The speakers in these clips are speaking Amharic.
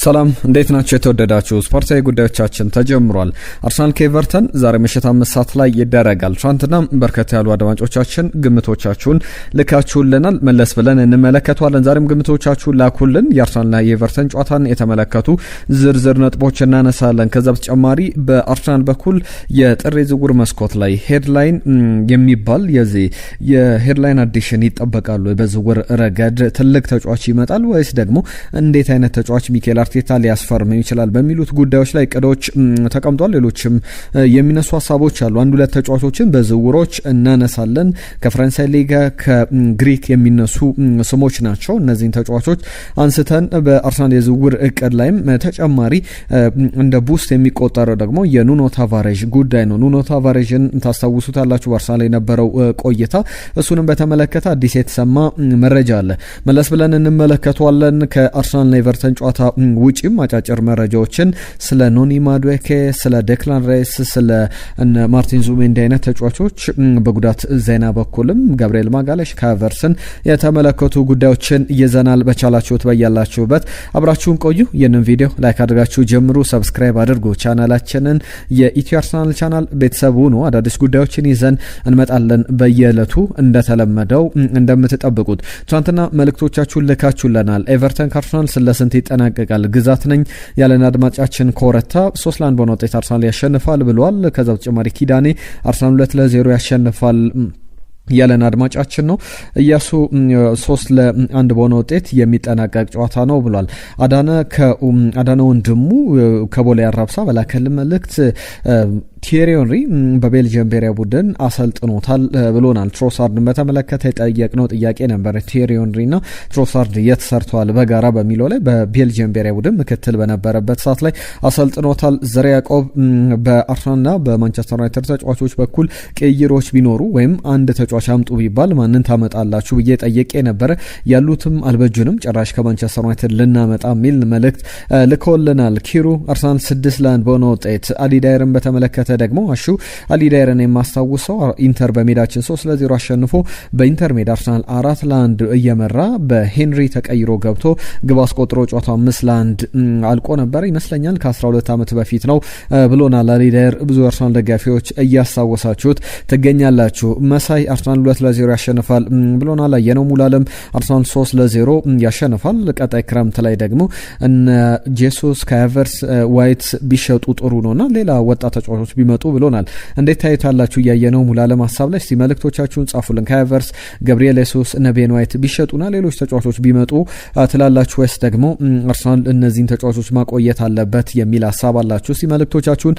ሰላም እንዴት ናችሁ? የተወደዳችሁ ስፖርታዊ ጉዳዮቻችን ተጀምሯል። አርሰናል ከኤቨርተን ዛሬ ምሽት 5 ሰዓት ላይ ይደረጋል። ትናንትና በርከት ያሉ አድማጮቻችን ግምቶቻችሁን ልካችሁልናል። መለስ ብለን እንመለከተዋለን። ዛሬም ግምቶቻችሁን ላኩልን። የአርሰናልና የኤቨርተን ጨዋታን የተመለከቱ ዝርዝር ነጥቦች እናነሳለን። ከዛ በተጨማሪ በአርሰናል በኩል የጥር ዝውውር መስኮት ላይ ሄድላይን የሚባል የሄድላይን አዲሽን ይጠበቃሉ። በዝውውር ረገድ ትልቅ ተጫዋች ይመጣል ወይስ ደግሞ እንዴት አይነት ተጫዋች ሚኬል አርቴታ ሊያስፈርም ይችላል በሚሉት ጉዳዮች ላይ ቅዶች ተቀምጧል። ሌሎችም የሚነሱ ሀሳቦች አሉ። አንድ ሁለት ተጫዋቾችን በዝውውሮች እናነሳለን። ከፈረንሳይ ሊጋ ከግሪክ የሚነሱ ስሞች ናቸው። እነዚህን ተጫዋቾች አንስተን በአርሰናል የዝውውር እቅድ ላይም ተጨማሪ እንደ ቡስት የሚቆጠረው ደግሞ የኑኖ ታቫሬዥ ጉዳይ ነው። ኑኖ ታቫሬዥን ታስታውሱታላችሁ፣ በአርሰናል የነበረው ቆይታ። እሱንም በተመለከተ አዲስ የተሰማ መረጃ አለ። መለስ ብለን እንመለከተዋለን። ከአርሰናልና ኤቨርተን ጨዋታ ውጪም አጫጭር መረጃዎችን ስለ ኖኒ ማዱዌኬ፣ ስለ ዴክላን ራይስ፣ ስለ ማርቲን ዙቢሜንዲ አይነት ተጫዋቾች በጉዳት ዜና በኩልም ጋብሪኤል ማጋሌሽ ካቨርስን የተመለከቱ ጉዳዮችን ይዘናል። በቻላችሁት በያላችሁበት አብራችሁን ቆዩ። ይህንን ቪዲዮ ላይክ አድርጋችሁ ጀምሩ። ሰብስክራይብ አድርጉ። ቻናላችንን የኢትዮ አርሰናል ቻናል ቤተሰብ ሁኑ። አዳዲስ ጉዳዮችን ይዘን እንመጣለን በየዕለቱ እንደተለመደው እንደምትጠብቁት። ትናንትና መልእክቶቻችሁን ልካችሁልናል። ኤቨርተን ከአርሰናል ስለስንት ይጠናቀቃል ግዛት ነኝ ያለን አድማጫችን ኮረታ 3-1 በሆነ ውጤት አርሰናል ያሸንፋል ብሏል። ከዛ በተጨማሪ ኪዳኔ አርሰናል 2-0 ያሸንፋል ያለን አድማጫችን ነው። እያሱ 3-1 በሆነ ውጤት የሚጠናቀቅ ጨዋታ ነው ብሏል። አዳነ ወንድሙ ከቦሌ አራብሳ በላከልን መልእክት ቲየሪ ሄንሪ በቤልጅየም ብሔራዊ ቡድን አሰልጥኖታል ብሎናል። ትሮሳርድን በተመለከተ የጠየቅነው ጥያቄ ነበር። ቲየሪ ሄንሪና ትሮሳርድ የት ሰርተዋል በጋራ በሚለው ላይ በቤልጅየም ብሔራዊ ቡድን ምክትል በነበረበት ሰዓት ላይ አሰልጥኖታል። ዘር ያዕቆብ በአርሰናልና በማንቸስተር ዩናይትድ ተጫዋቾች በኩል ቅይሮች ቢኖሩ ወይም አንድ ተጫዋች አምጡ ቢባል ማንን ታመጣላችሁ ብዬ ጠየቄ ነበረ። ያሉትም አልበጁንም ጭራሽ ከማንቸስተር ዩናይትድ ልናመጣ የሚል መልእክት ልኮልናል። ኪሩ አርሰናል 6-1 በሆነ ውጤት አሊዳይርን በተመለከተ ደግሞ አሊዳይርን የማስታውሰው ኢንተር በሜዳችን 3-0 አሸንፎ በኢንተር ሜዳ አርሰናል 4-1 እየመራ በሄንሪ ተቀይሮ ገብቶ ግብ አስቆጥሮ ጨዋታው 5-1 አልቆ ነበር ይመስለኛል። ከ12 ዓመት በፊት ነው ብሎናል አሊዳይር። ብዙ አርሰናል ደጋፊዎች እያስታወሳችሁት ትገኛላችሁ። መሳይ አርሰናል 2-0 ያሸንፋል ብሎናል። አየነው ሙሉዓለም አርሰናል 3-0 ያሸንፋል። ቀጣይ ክረምት ላይ ደግሞ እነ ጄሱስ ካቨርስ ዋይት ቢሸጡ ጥሩ ነውና ሌላ ወጣት ተጫዋቾች ቢመጡ ብሎናል። እንዴት ታዩታላችሁ? እያየነው ሙሉዓለም ሀሳብ ላይ እስቲ መልእክቶቻችሁን ጻፉልን። ካቨርስ፣ ገብርኤል ሱስ፣ ቤን ዋይት ቢሸጡና ሌሎች ተጫዋቾች ቢመጡ ትላላችሁ ወይስ ደግሞ አርሰናል እነዚህን ተጫዋቾች ማቆየት አለበት የሚል ሀሳብ አላችሁ? እስቲ መልእክቶቻችሁን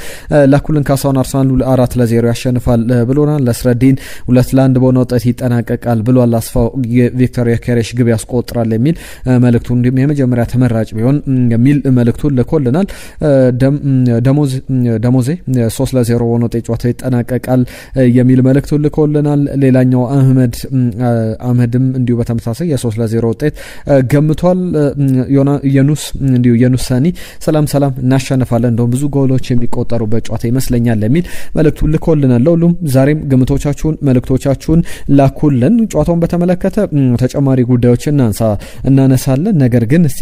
ላኩልን። ካሳውን አርሰናል 4-0 ያሸንፋል ብሎናል። ለስረዲን 2-1 በሆነ ውጤት ይጠናቀቃል ብሏል። አስፋው ቪክቶር ዮኬሬሽ ግብ ያስቆጥራል የሚል መልእክቱ እንዲሁም የመጀመሪያ ተመራጭ ቢሆን የሚል መልእክቱን ልኮልናል። ደሞዜ 3-0 በሆነ ውጤት ጨዋታው ይጠናቀቃል የሚል መልእክቱን ልኮልናል። ሌላኛው አህመድም እንዲሁ በተመሳሳይ የ3-0 ውጤት ገምቷል። የኑስ ሳኒ ሰላም እናሸንፋለን እንደውም ብዙ ጎሎች የሚቆጠሩበት ጨዋታ ይመስለኛል የሚል መልእክቱን ልኮልናል። ለሁሉም ዛሬም ግምቶቻችሁን መልእክቶቻችሁን ላኩልን። ጨዋታውን በተመለከተ ተጨማሪ ጉዳዮችን እናነሳለን። ነገር ግን እስቲ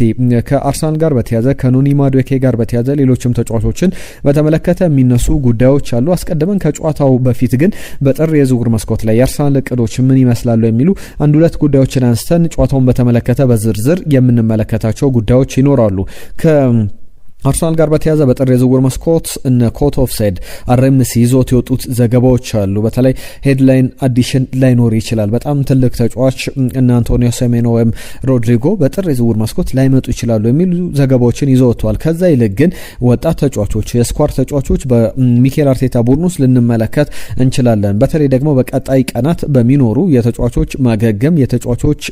ከአርሰናል ጋር በተያዘ ከኖኒ ማዱዌኬ ጋር በተያዘ ሌሎችም ተጫዋቾችን በተመለከተ የሚነሱ ጉዳዮች አሉ። አስቀድመን ከጨዋታው በፊት ግን በጥር የዝውውር መስኮት ላይ የአርሰናል እቅዶች ምን ይመስላሉ የሚሉ አንድ ሁለት ጉዳዮችን አንስተን ጨዋታውን በተመለከተ በዝርዝር የምንመለከታቸው ጉዳዮች ይኖራሉ። አርሰናል ጋር በተያዘ በጥር የዝውውር መስኮት እነ ኮት ኦፍ ሳይድ አርኤምሲ ይዞት የወጡት ዘገባዎች አሉ። በተለይ ሄድላይን አዲሽን ላይኖር ይችላል። በጣም ትልቅ ተጫዋች እነ አንቶኒዮ ሴሜኖ ወይም ሮድሪጎ በጥር የዝውውር መስኮት ላይመጡ ይችላሉ የሚሉ ዘገባዎችን ይዘው ወጥተዋል። ከዛ ይልቅ ግን ወጣት ተጫዋቾች፣ የስኳድ ተጫዋቾች በሚኬል አርቴታ ቡድን ውስጥ ልንመለከት እንችላለን። በተለይ ደግሞ በቀጣይ ቀናት በሚኖሩ የተጫዋቾች ማገገም፣ የተጫዋቾች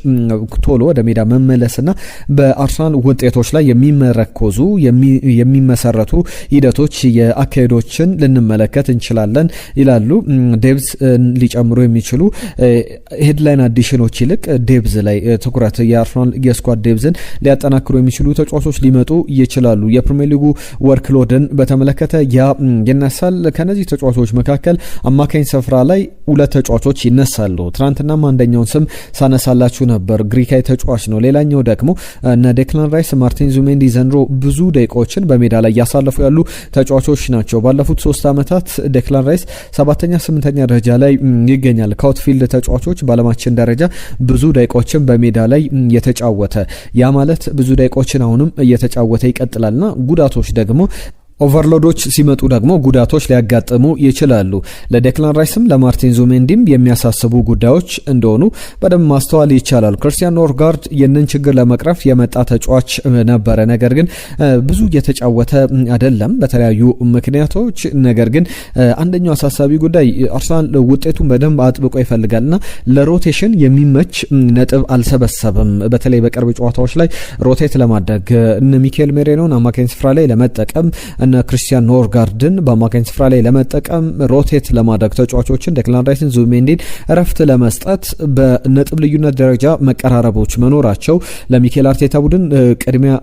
ቶሎ ወደ ሜዳ መመለስና በአርሰናል ውጤቶች ላይ የሚመረኮዙ የሚመሰረቱ ሂደቶች የአካሄዶችን ልንመለከት እንችላለን ይላሉ። ዴብዝ ሊጨምሩ የሚችሉ ሄድላይን አዲሽኖች ይልቅ ዴብዝ ላይ ትኩረት የአርሰናል የስኳድ ዴብዝን ሊያጠናክሩ የሚችሉ ተጫዋቾች ሊመጡ ይችላሉ። የፕሪሚየር ሊጉ ወርክሎድን በተመለከተ ይነሳል። ከነዚህ ተጫዋቾች መካከል አማካኝ ስፍራ ላይ 2 ተጫዋቾች ይነሳሉ። ትናንትናም አንደኛውን ስም ሳነሳላችሁ ነበር፣ ግሪካዊ ተጫዋች ነው። ሌላኛው ደግሞ እነ ዴክላን ራይስ፣ ማርቲን ዙሜንዲ ዘንድሮ ብዙ ደቂቃዎችን በሜዳ ላይ እያሳለፉ ያሉ ተጫዋቾች ናቸው። ባለፉት 3 ዓመታት ዴክላን ራይስ 7ኛ 8ኛ ደረጃ ላይ ይገኛል። ከአውትፊልድ ተጫዋቾች በዓለማችን ደረጃ ብዙ ደቂቃዎችን በሜዳ ላይ የተጫወተ ያ ማለት ብዙ ደቂቃዎችን አሁንም እየተጫወተ ይቀጥላልና ጉዳቶች ደግሞ ኦቨርሎዶች ሲመጡ ደግሞ ጉዳቶች ሊያጋጥሙ ይችላሉ። ለዴክላን ራይስም ለማርቲን ዙሜንዲም የሚያሳስቡ ጉዳዮች እንደሆኑ በደንብ ማስተዋል ይቻላል። ክርስቲያን ኖርጋርድ ይህንን ችግር ለመቅረፍ የመጣ ተጫዋች ነበረ፣ ነገር ግን ብዙ እየተጫወተ አይደለም በተለያዩ ምክንያቶች። ነገር ግን አንደኛው አሳሳቢ ጉዳይ አርሰናል ውጤቱን በደንብ አጥብቆ ይፈልጋልና ለሮቴሽን የሚመች ነጥብ አልሰበሰበም። በተለይ በቅርብ ጨዋታዎች ላይ ሮቴት ለማድረግ እነ ሚካኤል ሜሬኖን አማካኝ ስፍራ ላይ ለመጠቀም እነ ክርስቲያን ኖርጋርድን በአማካኝ ስፍራ ላይ ለመጠቀም ሮቴት ለማድረግ ተጫዋቾችን ዴክላን ራይስን፣ ዙሜንዲን እረፍት ለመስጠት በነጥብ ልዩነት ደረጃ መቀራረቦች መኖራቸው ለሚኬል አርቴታ ቡድን ቅድሚያ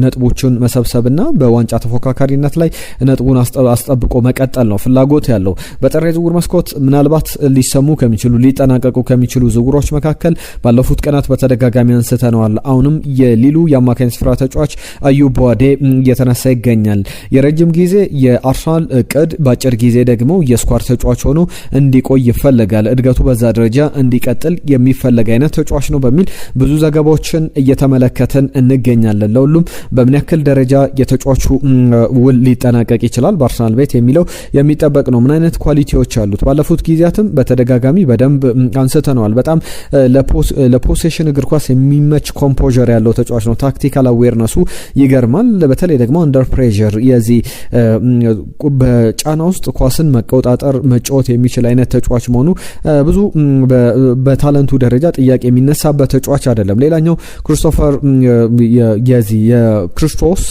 ነጥቦችን መሰብሰብና በዋንጫ ተፎካካሪነት ላይ ነጥቡን አስጠብቆ መቀጠል ነው ፍላጎት ያለው። በጥር የዝውውር መስኮት ምናልባት ሊሰሙ ከሚችሉ ሊጠናቀቁ ከሚችሉ ዝውውሮች መካከል ባለፉት ቀናት በተደጋጋሚ አንስተነዋል። አሁንም የሊሉ የአማካኝ ስፍራ ተጫዋች አዩብ ቡዋዴ እየተነሳ ይገኛል። የረጅም ጊዜ የአርሰናል እቅድ በአጭር ጊዜ ደግሞ የስኳድ ተጫዋች ሆኖ እንዲቆይ ይፈልጋል። እድገቱ በዛ ደረጃ እንዲቀጥል የሚፈለግ አይነት ተጫዋች ነው በሚል ብዙ ዘገባዎችን እየተመለከተን እንገኛለን። ለሁሉም በምን ያክል ደረጃ የተጫዋቹ ውል ሊጠናቀቅ ይችላል በአርሰናል ቤት የሚለው የሚጠበቅ ነው። ምን አይነት ኳሊቲዎች አሉት? ባለፉት ጊዜያትም በተደጋጋሚ በደንብ አንስተነዋል። በጣም ለፖሴሽን እግር ኳስ የሚመች ኮምፖዠር ያለው ተጫዋች ነው። ታክቲካል አዌርነሱ ይገርማል። በተለይ ደግሞ አንደር ፕሬዠር የዚህ በጫና ውስጥ ኳስን መቆጣጠር መጫወት የሚችል አይነት ተጫዋች መሆኑ ብዙ በታለንቱ ደረጃ ጥያቄ የሚነሳበት ተጫዋች አይደለም። ሌላኛው ክሪስቶፈር የክርስቶስ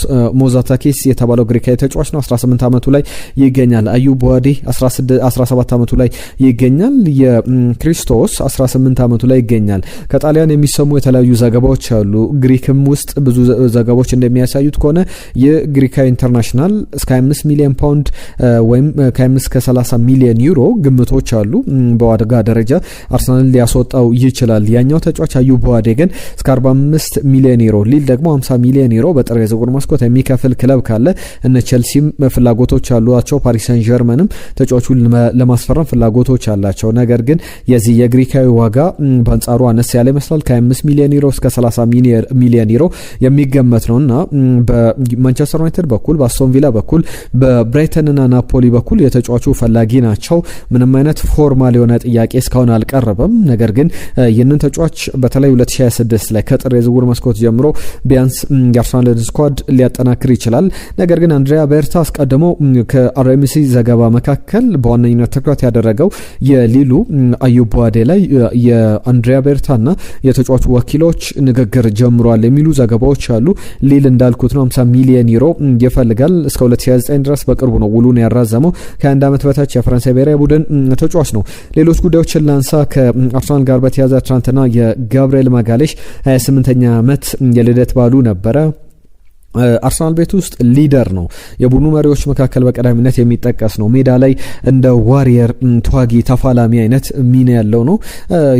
ሞዛታኪስ የተባለው ግሪካዊ ተጫዋች ነው። 18 ዓመቱ ላይ ይገኛል። አዩብ ቡዋዴ 17 ዓመቱ ላይ ይገኛል። የክሪስቶስ 18 ዓመቱ ላይ ይገኛል። ከጣሊያን የሚሰሙ የተለያዩ ዘገባዎች አሉ። ግሪክም ውስጥ ብዙ ዘገባዎች እንደሚያሳዩት ከሆነ የግሪካዊ ኢንተርናሽናል እስከ 25 ሚሊዮን ፓውንድ ወይም ከ25 እስከ 30 ሚሊዮን ዩሮ ግምቶች አሉ። በዋጋ ደረጃ አርሰናል ሊያስወጣው ይችላል። ያኛው ተጫዋች አዩብ ቡዋዴ ግን እስከ 45 ሚሊዮን ዩሮ ሊል ደግሞ 50 ሚሊዮን ዩሮ በጥር የዝውውር መስኮት የሚከፍል ክለብ ካለ እነ ቼልሲም ፍላጎቶች አሏቸው። ፓሪስ ሰን ጀርመንም ተጫዋቹን ለማስፈረም ፍላጎቶች አላቸው። ነገር ግን የዚህ የግሪካዊ ዋጋ በአንጻሩ አነስ ያለ ይመስላል። ከ25 ሚሊዮን ዩሮ እስከ 30 ሚሊዮን ዩሮ የሚገመት ነውና በማንቸስተር ዩናይትድ በኩል በአስቶን ቪላ በኩል በብራይተንና ናፖሊ በኩል የተጫዋቹ ፈላጊ ናቸው። ምንም አይነት ፎርማል የሆነ ጥያቄ እስካሁን አልቀረበም። ነገር ግን ይህንን ተጫዋች በተለይ 2026 ላይ ከጥር የዝውውር መስኮት ጀምሮ ቢያንስ የአርሰናል ስኳድ ሊያጠናክር ይችላል። ነገር ግን አንድሪያ ቤርታ አስቀድሞ ከአርኤምሲ ዘገባ መካከል በዋነኝነት ትኩረት ያደረገው የሊሉ አዩብ ቡዋዴ ላይ የአንድሪያ ቤርታና የተጫዋቹ ወኪሎች ንግግር ጀምሯል የሚሉ ዘገባዎች አሉ። ሊል እንዳልኩት ነው 50 ሚሊዮን ዩሮ ይፈልጋል። እስከ 2029 ድረስ በቅርቡ ነው ውሉን ያራዘመው። ከ1 ዓመት በታች የፈረንሳይ ብሔራዊ ቡድን ተጫዋች ነው። ሌሎች ጉዳዮችን ላንሳ። ከአርሰናል ጋር በተያያዘ ትናንትና የጋብርኤል ማጋሌሽ 28ኛ ዓመት የልደት በዓሉ ነበረ። አርሰናል ቤት ውስጥ ሊደር ነው። የቡድኑ መሪዎች መካከል በቀዳሚነት የሚጠቀስ ነው። ሜዳ ላይ እንደ ዋሪየር ተዋጊ ተፋላሚ አይነት ሚና ያለው ነው።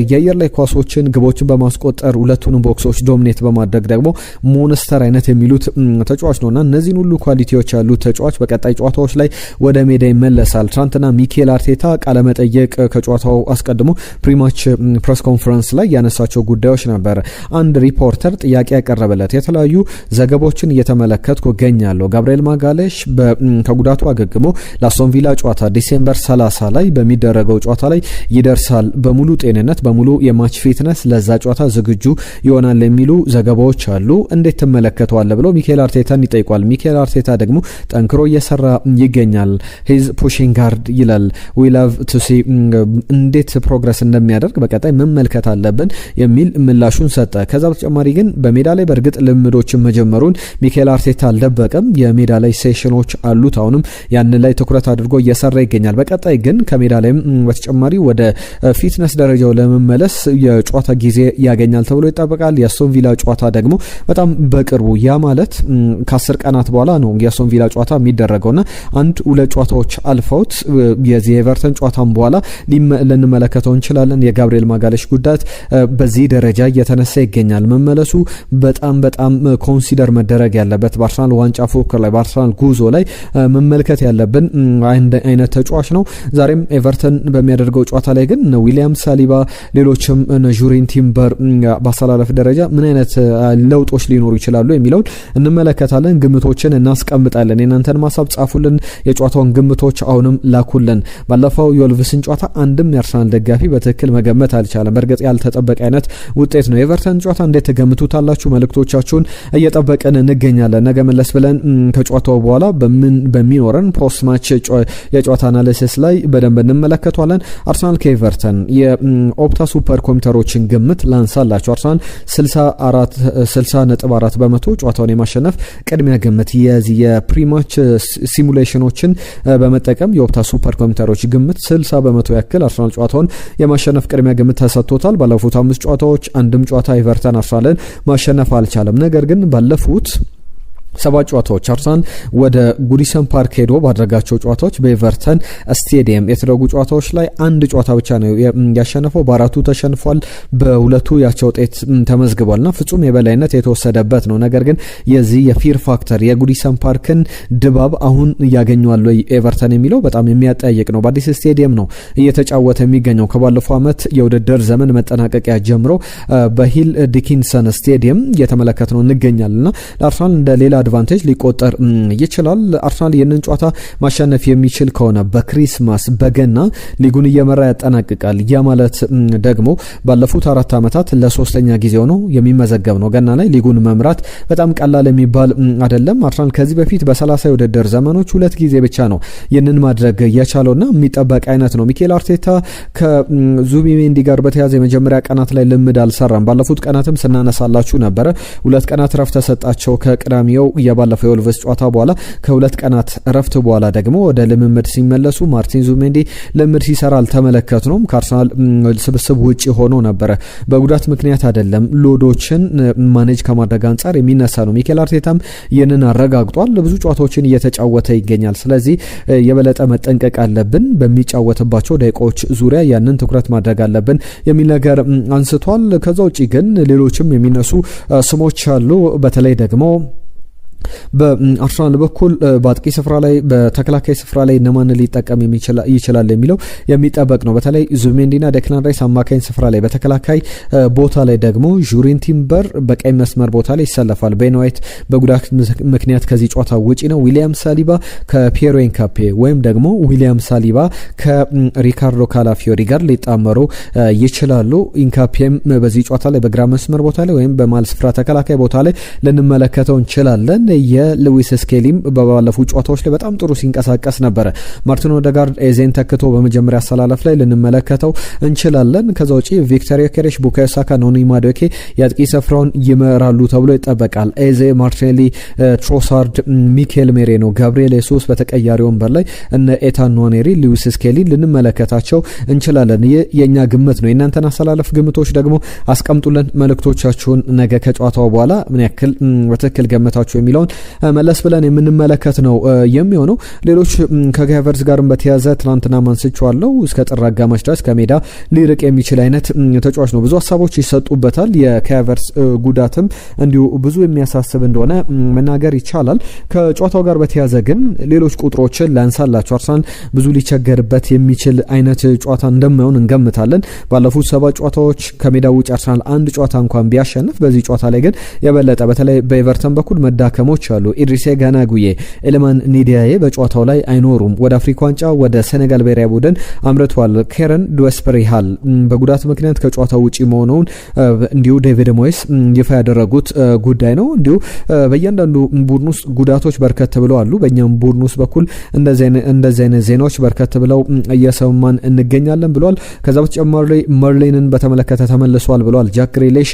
የአየር ላይ ኳሶችን ግቦችን በማስቆጠር ሁለቱንም ቦክሶች ዶሚኔት በማድረግ ደግሞ ሞንስተር አይነት የሚሉት ተጫዋች ነውና እነዚህን ሁሉ ኳሊቲዎች ያሉት ተጫዋች በቀጣይ ጨዋታዎች ላይ ወደ ሜዳ ይመለሳል። ትናንትና ሚኬል አርቴታ ቃለመጠየቅ ከጨዋታው አስቀድሞ ፕሪማች ፕሬስ ኮንፈረንስ ላይ ያነሳቸው ጉዳዮች ነበር። አንድ ሪፖርተር ጥያቄ ያቀረበለት የተለያዩ ዘገባዎችን እየተመለከትኩ እገኛለሁ። ጋብርኤል ማጋሌሽ ከጉዳቱ አገግሞ ለአስቶን ቪላ ጨዋታ ዲሴምበር 30 ላይ በሚደረገው ጨዋታ ላይ ይደርሳል በሙሉ ጤንነት በሙሉ የማች ፊትነስ ለዛ ጨዋታ ዝግጁ ይሆናል የሚሉ ዘገባዎች አሉ። እንዴት ትመለከተዋለህ ብሎ ሚኬል አርቴታን ይጠይቋል። ሚኬል አርቴታ ደግሞ ጠንክሮ እየሰራ ይገኛል። ሂዝ ፑሽንግ ሃርድ ይላል። ዊ ላቭ ቱ ሲ እንዴት ፕሮግረስ እንደሚያደርግ በቀጣይ መመልከት አለብን የሚል ምላሹን ሰጠ። ከዛ በተጨማሪ ግን በሜዳ ላይ በእርግጥ ልምዶችን መጀመሩን ሚኬል አርቴታ አልደበቀም። የሜዳ ላይ ሴሽኖች አሉት። አሁንም ያን ላይ ትኩረት አድርጎ እየሰራ ይገኛል። በቀጣይ ግን ከሜዳ ላይም በተጨማሪ ወደ ፊትነስ ደረጃው ለመመለስ የጨዋታ ጊዜ ያገኛል ተብሎ ይጠበቃል። የአስቶን ቪላ ጨዋታ ደግሞ በጣም በቅርቡ ያ ማለት ከ10 ቀናት በኋላ ነው የአስቶን ቪላ ጨዋታ የሚደረገውና አንድ ሁለት ጨዋታዎች አልፈውት የዚህ ኤቨርተን ጨዋታም በኋላ ልንመለከተው እንችላለን። የጋብሪኤል ማጋሌሽ ጉዳት በዚህ ደረጃ እየተነሳ ይገኛል። መመለሱ በጣም ኮንሲደር መደረግ ያለበት በአርሰናል ዋንጫ ፉክክር ላይ በአርሰናል ጉዞ ላይ መመልከት ያለብን አይነት ተጫዋች ነው። ዛሬም ኤቨርተን በሚያደርገው ጨዋታ ላይ ግን ዊሊያም ሳሊባ ሌሎችም ጁሪን ቲምበር በአሰላለፍ ደረጃ ምን አይነት ለውጦች ሊኖሩ ይችላሉ የሚለውን እንመለከታለን። ግምቶችን እናስቀምጣለን። የናንተን ማሳብ ጻፉልን። የጨዋታውን ግምቶች አሁንም ላኩልን። ባለፈው የወልቭስን ጨዋታ አንድም የአርሰናል ደጋፊ በትክክል መገመት አልቻለም። በእርግጥ ያልተጠበቀ አይነት ውጤት ነው። የኤቨርተን ጨዋታ እንዴት ተገምቱታላችሁ? መልእክቶቻችሁን እየጠበቅን እንገኛለን። ነገ መለስ ብለን ከጨዋታው በኋላ በሚኖረን ፖስት ማች የጨዋታ አናሊሲስ ላይ በደንብ እንመለከቷለን። አርሰናል ከኤቨርተን የኦፕታ ሱፐር ኮምፒውተሮችን ግምት ላንሳላችሁ። አርሰናል 60.4 በመቶ ጨዋታውን የማሸነፍ ቅድሚያ ግምት የፕሪማች ሲሙሌሽኖችን በመጠቀም የኦፕታ ሱፐር ኮምፒውተሮች ግምት 60 በመቶ ያክል አርሰናል ጨዋታውን የማሸነፍ ቅድሚያ ግምት ተሰጥቶታል። ባለፉት 5 ጨዋታዎች አንድም ጨዋታ ኤቨርተን አርሰናልን ማሸነፍ አልቻለም። ነገር ግን ባለፉት 7 ጨዋታዎች አርሰናል ወደ ጉዲሰን ፓርክ ሄዶ ባደረጋቸው ጨዋታዎች በኤቨርተን ስቴዲየም የተደረጉ ጨዋታዎች ላይ አንድ ጨዋታ ብቻ ነው ያሸነፈው። በአራቱ ተሸንፏል፣ በሁለቱ ያቻ ውጤት ተመዝግቧልና ፍጹም የበላይነት የተወሰደበት ነው። ነገር ግን የዚህ የፊር ፋክተር የጉዲሰን ፓርክን ድባብ አሁን ያገኘዋል ወይ ኤቨርተን የሚለው በጣም የሚያጠያይቅ ነው። በአዲስ ስቴዲየም ነው እየተጫወተ የሚገኘው። ከባለፈው ዓመት የውድድር ዘመን መጠናቀቂያ ጀምሮ በሂል ዲኪንሰን ስቴዲየም እየተመለከት ነው እንገኛልና ለአርሰናል እንደ ሌላ አድቫንቴጅ ሊቆጠር ይችላል። አርሰናል ይህንን ጨዋታ ማሸነፍ የሚችል ከሆነ በክሪስማስ በገና ሊጉን እየመራ ያጠናቅቃል። ያ ማለት ደግሞ ባለፉት 4 ዓመታት ለሶስተኛ ጊዜው ነው የሚመዘገብ ነው። ገና ላይ ሊጉን መምራት በጣም ቀላል የሚባል አይደለም። አርሰናል ከዚህ በፊት በ30 የውድድር ዘመኖች 2 ጊዜ ብቻ ነው ይህንን ማድረግ የቻለውና የሚጠበቅ አይነት ነው። ሚኬል አርቴታ ከዙቢሜንዲ ጋር በተያያዘ የመጀመሪያ ቀናት ላይ ልምድ አልሰራም። ባለፉት ቀናትም ስናነሳላችሁ ነበረ። 2 ቀናት ረፍት ተሰጣቸው ከቅዳሜው የባለፈው የወልቭስ ጨዋታ በኋላ ከ2 ቀናት ረፍት በኋላ ደግሞ ወደ ልምምድ ሲመለሱ ማርቲን ዙቢሜንዲ ልምድ ሲሰራ አልተመለከትነውም። ከአርሰናል ስብስብ ውጪ ሆኖ ነበረ። በጉዳት ምክንያት አይደለም፣ ሎዶችን ማኔጅ ከማድረግ አንጻር የሚነሳ ነው። ሚኬል አርቴታም ይህንን አረጋግጧል። ብዙ ጨዋታዎችን እየተጫወተ ይገኛል። ስለዚህ የበለጠ መጠንቀቅ አለብን፣ በሚጫወትባቸው ደቂቃዎች ዙሪያ ያንን ትኩረት ማድረግ አለብን የሚል ነገር አንስቷል። ከዛ ውጪ ግን ሌሎችም የሚነሱ ስሞች አሉ። በተለይ ደግሞ በአርሰናል በኩል በአጥቂ ስፍራ ላይ በተከላካይ ስፍራ ላይ እነማን ሊጠቀም ይችላል የሚለው የሚጠበቅ ነው። በተለይ ዙቢሜንዲና ዴክላን ራይስ አማካኝ ስፍራ ላይ፣ በተከላካይ ቦታ ላይ ደግሞ ጁሪን ቲምበር በቀኝ መስመር ቦታ ላይ ይሰለፋል። ቤን ዋይት በጉዳት ምክንያት ከዚህ ጨዋታ ውጪ ነው። ዊሊያም ሳሊባ ከፒየሮ ኢንካፔ ወይም ደግሞ ዊሊያም ሳሊባ ከሪካርዶ ካላፊዮሪ ጋር ሊጣመሩ ይችላሉ። ኢንካፔም በዚህ ጨዋታ ላይ በግራ መስመር ቦታ ላይ ወይም በማል ስፍራ ተከላካይ ቦታ ላይ ልንመለከተው እንችላለን። የሉዊስ ስኬሊም በባለፉ ጨዋታዎች ላይ በጣም ጥሩ ሲንቀሳቀስ ነበረ። ማርቲን ኦዴጋርድ ኤዜን ተክቶ በመጀመሪያ አሰላለፍ ላይ ልንመለከተው እንችላለን። ከዛ ውጪ ቪክተር ዮኬሬሽ፣ ቡካዮ ሳካ፣ ኖኒ ማዱኬ የአጥቂ ስፍራውን ይመራሉ ተብሎ ይጠበቃል። ኤዜ፣ ማርቲኔሊ፣ ትሮሳርድ፣ ሚኬል ሜሬኖ፣ ጋብሪኤል ሱስ በተቀያሪ ወንበር ላይ እነ ኤታን ኗኔሪ፣ ሉዊስ ስኬሊ ልንመለከታቸው እንችላለን። ይህ የኛ ግምት ነው። የእናንተን አሰላለፍ ግምቶች ደግሞ አስቀምጡልን። መልእክቶቻችሁን ነገ ከጨዋታው በኋላ ምን ያክል በትክክል ገመታችሁ የሚለውን መለስ ብለን የምንመለከት ነው የሚሆነው። ሌሎች ከጋቨርስ ጋርም በተያዘ ትናንትና ማንስቻለሁ። እስከ ጥር አጋማሽ ድረስ ከሜዳ ሊርቅ የሚችል አይነት ተጫዋች ነው። ብዙ ሀሳቦች ይሰጡበታል። የጋቨርስ ጉዳትም እንዲሁ ብዙ የሚያሳስብ እንደሆነ መናገር ይቻላል። ከጨዋታው ጋር በተያዘ ግን ሌሎች ቁጥሮችን ላንሳላችሁ። አርሰናል ብዙ ሊቸገርበት የሚችል አይነት ጨዋታ እንደማይሆን እንገምታለን። ባለፉት 7 ጨዋታዎች ከሜዳ ውጭ አርሰናል አንድ ጨዋታ እንኳን ቢያሸንፍ፣ በዚህ ጨዋታ ላይ ግን የበለጠ በተለይ በኤቨርተን በኩል መዳከሞች አሉ። ኢድሪሴ ጋናጉዬ፣ ኤልማን ኒዲያዬ በጨዋታው ላይ አይኖሩም። ወደ አፍሪካ ዋንጫ ወደ ሴኔጋል ብሔራዊ ቡድን አምርቷል። ኬረን ዱስፐሪሃል በጉዳት ምክንያት ከጨዋታው ውጪ መሆኑን እንዲሁ ዴቪድ ሞይስ ይፋ ያደረጉት ጉዳይ ነው። እንዲሁ በእያንዳንዱ ቡድን ውስጥ ጉዳቶች በርከት ብለው አሉ። በእኛም ቡድን ውስጥ በኩል እንደዚህ አይነት ዜናዎች በርከት ብለው እየሰማን እንገኛለን ብለዋል። ከዛ በተጨማሪ ላይ መርሊንን በተመለከተ ተመልሷል ብለዋል። ጃክ ግሪሊሽ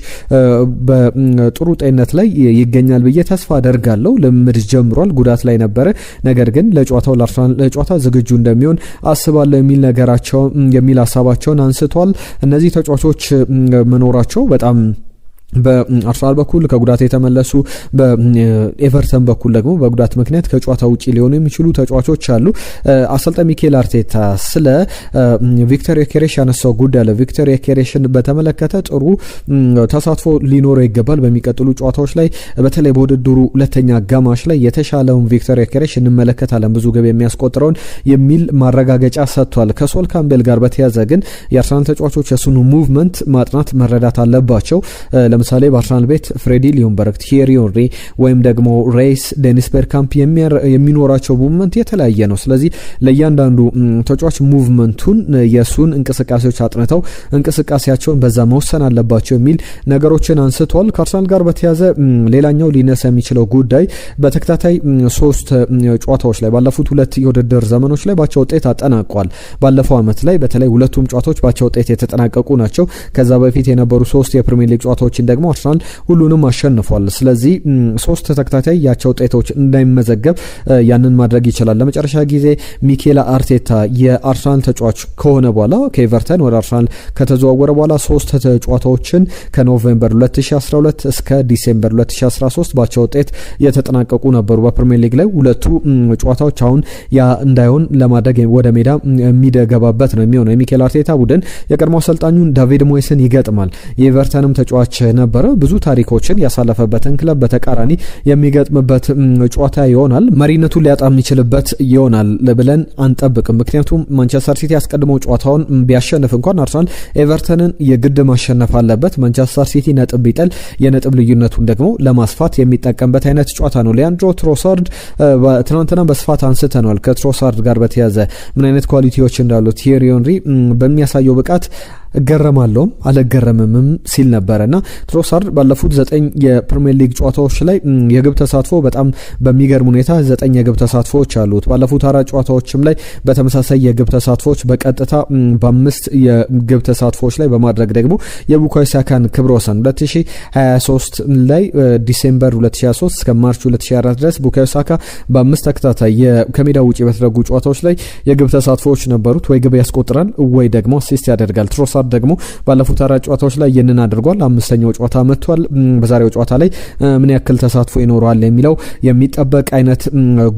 በጥሩ ጤንነት ላይ ይገኛል ብዬ ተስፋ አደርጋለሁ አደርጋለሁ ልምድ ጀምሯል። ጉዳት ላይ ነበረ፣ ነገር ግን ለጨዋታው ለአርሰናል ጨዋታ ዝግጁ እንደሚሆን አስባለሁ የሚል ሀሳባቸውን አንስቷል። እነዚህ ተጫዋቾች መኖራቸው በጣም በአርሰናል በኩል ከጉዳት የተመለሱ በኤቨርተን በኩል ደግሞ በጉዳት ምክንያት ከጨዋታ ውጪ ሊሆኑ የሚችሉ ተጫዋቾች አሉ። አሰልጣኝ ሚኬል አርቴታ ስለ ቪክተር ዮኬሬሽ ያነሳው ጉዳይ አለ። ቪክተር ዮኬሬሽን በተመለከተ ጥሩ ተሳትፎ ሊኖረው ይገባል በሚቀጥሉ ጨዋታዎች ላይ፣ በተለይ በውድድሩ ሁለተኛ አጋማሽ ላይ የተሻለውን ቪክተር ዮኬሬሽ እንመለከታለን፣ ብዙ ግብ የሚያስቆጥረውን የሚል ማረጋገጫ ሰጥቷል። ከሶል ካምቤል ጋር በተያያዘ ግን የአርሰናል ተጫዋቾች የሱኑ ሙቭመንት ማጥናት መረዳት አለባቸው። ለምሳሌ በአርሰናል ቤት ፍሬዲ ሊዮንበርግ፣ ቲየሪ ኦንሪ ወይም ደግሞ ሬይስ፣ ዴኒስ ቤርካምፕ የሚኖራቸው ሙቭመንት የተለያየ ነው። ስለዚህ ለእያንዳንዱ ተጫዋች ሙቭመንቱን የሱን እንቅስቃሴዎች አጥንተው እንቅስቃሴያቸውን በዛ መወሰን አለባቸው የሚል ነገሮችን አንስቷል። ከአርሰናል ጋር በተያያዘ ሌላኛው ሊነሳ የሚችለው ጉዳይ በተከታታይ 3 ጨዋታዎች ላይ ባለፉት 2 የውድድር ዘመኖች ላይ ባቻ ውጤት አጠናቋል። ባለፈው ዓመት ላይ በተለይ ሁለቱም ጨዋታዎች ባቻ ውጤት የተጠናቀቁ ናቸው። ከዛ በፊት የነበሩ 3 የፕሪሚየር ሊግ ጨዋታዎችን ደግሞ አርሰናል ሁሉንም አሸንፏል። ስለዚህ 3 ተከታታይ ያቻ ውጤቶች እንዳይመዘገብ ያንን ማድረግ ይችላል። ለመጨረሻ ጊዜ ሚኬል አርቴታ የአርሰናል ተጫዋች ከሆነ በኋላ ከኤቨርተን ወደ አርሰናል ከተዘዋወረ በኋላ 3 ጨዋታዎችን ከኖቬምበር 2012 እስከ ዲሴምበር 2013 ባቻ ውጤት የተጠናቀቁ ነበሩ በፕሪሚየር ሊግ ላይ። ሁለቱ ጨዋታዎች አሁን ያ እንዳይሆን ለማድረግ ወደ ሜዳ የሚደገባበት ነው የሚሆነው። የሚኬል አርቴታ ቡድን የቀድሞ አሰልጣኙን ዳቪድ ሞይስን ይገጥማል። የኤቨርተንም ተጫዋች ነበረ። ብዙ ታሪኮችን ያሳለፈበትን ክለብ በተቃራኒ የሚገጥምበት ጨዋታ ይሆናል። መሪነቱን ሊያጣ የሚችልበት ይሆናል ብለን አንጠብቅም። ምክንያቱም ማንቸስተር ሲቲ ያስቀድመው ጨዋታውን ቢያሸንፍ እንኳን አርሰናል ኤቨርተንን የግድ ማሸነፍ አለበት። ማንቸስተር ሲቲ ነጥብ ቢጥል የነጥብ ልዩነቱን ደግሞ ለማስፋት የሚጠቀምበት አይነት ጨዋታ ነው። ሊያንድሮ ትሮሳርድ ትናንትና በስፋት አንስተናል። ከትሮሳርድ ጋር በተያዘ ምን አይነት ኳሊቲዎች እንዳሉት ቲየሪ ኦንሪ በሚያሳየው ብቃት እገረማለሁም አልገረምምም ሲል ነበረና ትሮሳርድ ባለፉት 9 የፕሪሚየር ሊግ ጨዋታዎች ላይ የግብ ተሳትፎ በጣም በሚገርም ሁኔታ 9 የግብ ተሳትፎዎች አሉት። ባለፉት 4 ጨዋታዎችም ላይ በተመሳሳይ የግብ ተሳትፎዎች በቀጥታ በ5 የግብ ተሳትፎዎች ላይ በማድረግ ደግሞ የቡካዮ ሳካን ክብረ ወሰን 2023 ላይ ዲሴምበር 2023 እስከ ማርች 2024 ድረስ ቡካዮ ሳካ በ5 ተከታታይ ከሜዳ ውጪ በተደረጉ ጨዋታዎች ላይ የግብ ተሳትፎዎች ነበሩት። ወይ ግብ ያስቆጥራል ወይ ደግሞ አሲስት ያደርጋል። ትሮሳርድ ደግሞ ባለፉት 4 ጨዋታዎች ላይ ይህንን አድርጓል። 5ኛው ጨዋታ መጥቷል። በዛሬው ጨዋታ ላይ ምን ያክል ተሳትፎ ይኖረዋል የሚለው የሚጠበቅ አይነት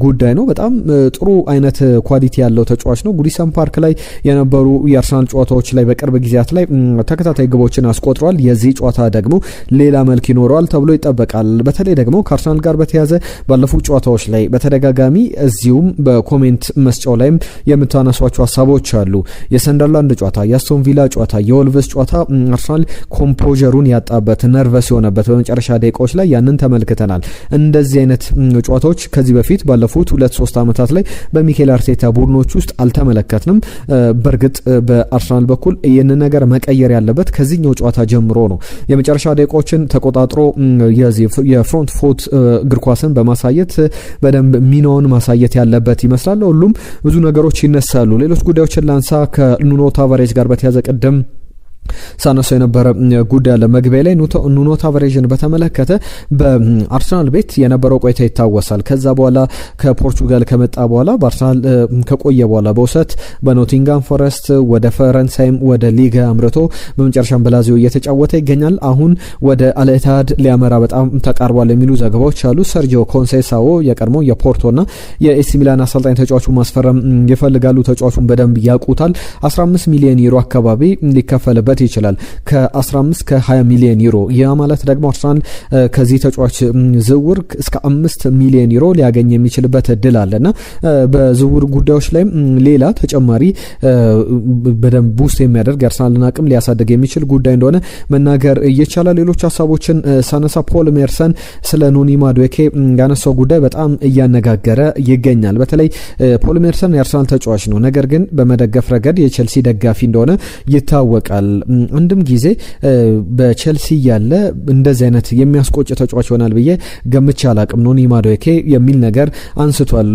ጉዳይ ነው። በጣም ጥሩ አይነት ኳሊቲ ያለው ተጫዋች ነው። ጉዲሰን ፓርክ ላይ የነበሩ የአርሰናል ጨዋታዎች ላይ በቅርብ ጊዜያት ላይ ተከታታይ ግቦችን አስቆጥሯል። የዚህ ጨዋታ ደግሞ ሌላ መልክ ይኖረዋል ተብሎ ይጠበቃል። በተለይ ደግሞ ከአርሰናል ጋር በተያያዘ ባለፉት ጨዋታዎች ላይ በተደጋጋሚ እዚሁም በኮሜንት መስጫው ላይም የምታነሷቸው ሀሳቦች አሉ። የሰንደርላንድ ጨዋታ፣ የአስቶን ቪላ ጨዋታ፣ የወልቭስ ጨዋታ አርሰናል ኮምፖዠሩን ያጣበት ነርቨስ የሆነበት በመጨረሻ ደቂቃዎች ላይ ያንን ተመልክተናል። እንደዚህ አይነት ጨዋታዎች ከዚህ በፊት ባለፉት 2-3 ዓመታት ላይ በሚኬል አርቴታ ቡድኖች ውስጥ አልተመለከትንም። በእርግጥ በአርሰናል በኩል ይህንን ነገር መቀየር ያለበት ከዚህኛው ጨዋታ ጀምሮ ነው። የመጨረሻ ደቂቃዎችን ተቆጣጥሮ የፍሮንት ፉት እግር ኳስን በማሳየት በደንብ ሚናውን ማሳየት ያለበት ይመስላል። ሁሉም ብዙ ነገሮች ይነሳሉ። ሌሎች ጉዳዮችን ላንሳ። ከኑኖ ታቫሬዝ ጋር በተያዘ ቀደም ሳነሰው የነበረ ጉዳይ አለ መግቢያ ላይ። ኑኖ ታቫሬዝን በተመለከተ በአርሰናል ቤት የነበረው ቆይታ ይታወሳል። ከዛ በኋላ ከፖርቹጋል ከመጣ በኋላ በአርሰናል ከቆየ በኋላ በውሰት በኖቲንጋም ፎረስት ወደ ፈረንሳይም ወደ ሊጋ አምርቶ በመጨረሻም በላዚዮ እየተጫወተ ይገኛል። አሁን ወደ አልኢታድ ሊያመራ በጣም ተቃርቧል የሚሉ ዘገባዎች አሉ። ሰርጂዮ ኮንሴሳኦ የቀድሞ የፖርቶና የኤሲ ሚላን አሰልጣኝ ተጫዋቹ ማስፈረም ይፈልጋሉ። ተጫዋቹን በደንብ ያውቁታል። 15 ሚሊዮን ዩሮ አካባቢ ሊከፈልበት ይችላል። ከ15 ከ20 ሚሊዮን ዩሮ። ያ ማለት ደግሞ አርሰናል ከዚህ ተጫዋች ዝውውር እስከ 5 ሚሊዮን ዩሮ ሊያገኝ የሚችልበት እድል አለና በዝውውር ጉዳዮች ላይ ሌላ ተጨማሪ በደንብ ቡስት የሚያደርግ የአርሰናልን አቅም ሊያሳድግ የሚችል ጉዳይ እንደሆነ መናገር ይቻላል። ሌሎች ሀሳቦችን ሳነሳ ፖል ሜርሰን ስለ ኖኒ ማዱዌኬ ያነሳው ጉዳይ በጣም እያነጋገረ ይገኛል። በተለይ ፖል ሜርሰን የአርሰናል ተጫዋች ነው፣ ነገር ግን በመደገፍ ረገድ የቼልሲ ደጋፊ እንደሆነ ይታወቃል። አንድም ጊዜ በቼልሲ ያለ እንደዚህ አይነት የሚያስቆጭ ተጫዋች ይሆናል ብዬ ገምቼ አላቅም ኖኒ ማዱዌኬ የሚል ነገር አንስቷል።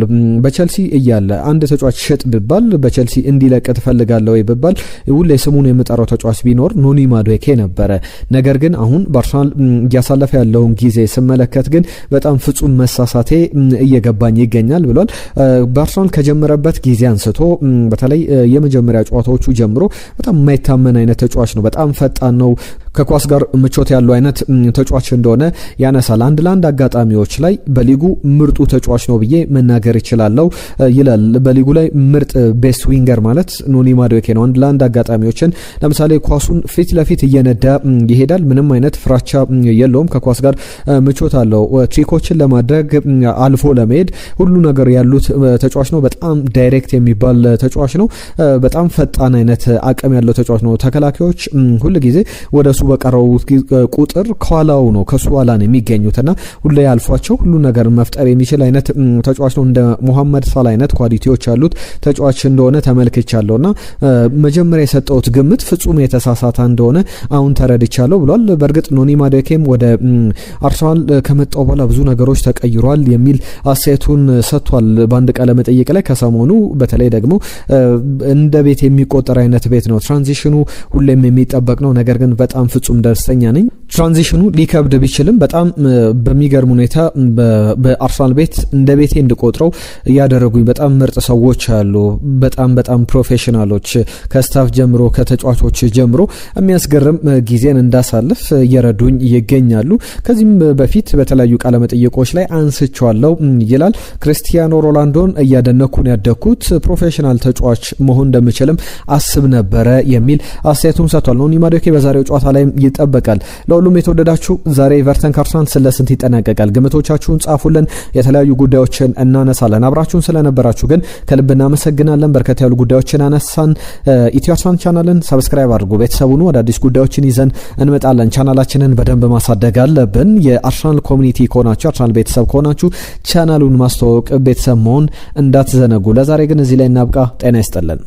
በቼልሲ እያለ አንድ ተጫዋች ሸጥ ቢባል በቼልሲ እንዲለቅ ትፈልጋለህ ወይ ቢባል ሁሌ ስሙን የምጠራው ተጫዋች ቢኖር ኖኒ ማዱዌኬ ነበረ። ነገር ግን አሁን በአርሰናል እያሳለፈ ያለውን ጊዜ ስመለከት ግን በጣም ፍጹም መሳሳቴ እየገባኝ ይገኛል ብሏል። በአርሰናል ከጀመረበት ጊዜ አንስቶ በተለይ የመጀመሪያ ጨዋታዎቹ ጀምሮ በጣም የማይታመን አይነት ተጫዋች ነው። በጣም ፈጣን ነው። ከኳስ ጋር ምቾት ያለው አይነት ተጫዋች እንደሆነ ያነሳል። አንድ ለአንድ አጋጣሚዎች ላይ በሊጉ ምርጡ ተጫዋች ነው ብዬ መናገር ይችላለው ይላል። በሊጉ ላይ ምርጥ ቤስት ዊንገር ማለት ኖኒ ማዱዌኬ ነው። አንድ ለአንድ አጋጣሚዎችን ለምሳሌ ኳሱን ፊት ለፊት እየነዳ ይሄዳል። ምንም አይነት ፍራቻ የለውም። ከኳስ ጋር ምቾት አለው። ትሪኮችን ለማድረግ አልፎ ለመሄድ ሁሉ ነገር ያሉት ተጫዋች ነው። በጣም ዳይሬክት የሚባል ተጫዋች ነው። በጣም ፈጣን አይነት አቅም ያለው ተጫዋች ነው። ተከላካዮች ሁሉ ጊዜ ወደሱ በቀረው ቁጥር ከኋላው ነው ከሱ ኋላ ነው የሚገኙትና ሁሉ ያልፏቸው ሁሉ ነገር መፍጠር የሚችል አይነት ተጫዋች ነው። እንደ ሙሐመድ ሳላ አይነት ኳሊቲዎች ያሉት ተጫዋች እንደሆነ ተመልክቻለሁና መጀመሪያ የሰጠውት ግምት ፍጹም የተሳሳተ እንደሆነ አሁን ተረድቻለሁ ብሏል። በእርግጥ ኖኒ ማዱዌኬም ወደ አርሰናል ከመጣው በኋላ ብዙ ነገሮች ተቀይሯል የሚል አስተያየቱን ሰጥቷል በአንድ ቃለ መጠይቅ ላይ ከሰሞኑ። በተለይ ደግሞ እንደ ቤት የሚቆጠር አይነት ቤት ነው። ትራንዚሽኑ ሁሌም የሚጠበቅ ነው። ነገር ግን በጣም ፍጹም ደስተኛ ነኝ። ትራንዚሽኑ ሊከብድ ቢችልም በጣም በሚገርም ሁኔታ በአርሰናል ቤት እንደ ቤቴ እንድቆጥረው ያደረጉኝ በጣም ምርጥ ሰዎች አሉ። በጣም ፕሮፌሽናሎች ከስታፍ ጀምሮ ከተጫዋቾች ጀምሮ የሚያስገርም ጊዜን እንዳሳልፍ እየረዱኝ ይገኛሉ። ከዚህም በፊት በተለያዩ ቃለ መጠይቆች ላይ አንስቻለሁ ይላል። ክርስቲያኖ ሮናልዶን እያደነኩን ያደኩት ፕሮፌሽናል ተጫዋች መሆን እንደምችልም አስብ ነበረ የሚል አስተያየቱን ሰጥቷል። ኖኒ ማዱዌኬ በዛሬው ጨዋታ ላይ ይጠበቃል። ለሁሉም የተወደዳችሁ ዛሬ ኤቨርተን ከአርሰናል ስለ ስንት ይጠናቀቃል? ግምቶቻችሁን ጻፉልን። የተለያዩ ጉዳዮችን እናነሳለን። አብራችሁን ስለነበራችሁ ግን ከልብ እናመሰግናለን። በርከት ያሉ ጉዳዮችን አነሳን። ኢትዮ አርሰናል ቻናልን ሰብስክራይብ አድርጉ። ቤተሰቡን አዳዲስ ጉዳዮችን ይዘን እንመጣለን። ቻናላችንን በደንብ ማሳደግ አለብን። የአርሰናል ኮሚኒቲ ከሆናችሁ አርሰናል ቤተሰብ ከሆናችሁ ቻናሉን ማስተዋወቅ ቤተሰብ መሆን እንዳትዘነጉ። ለዛሬ ግን እዚህ ላይ እናብቃ። ጤና ይስጥልን።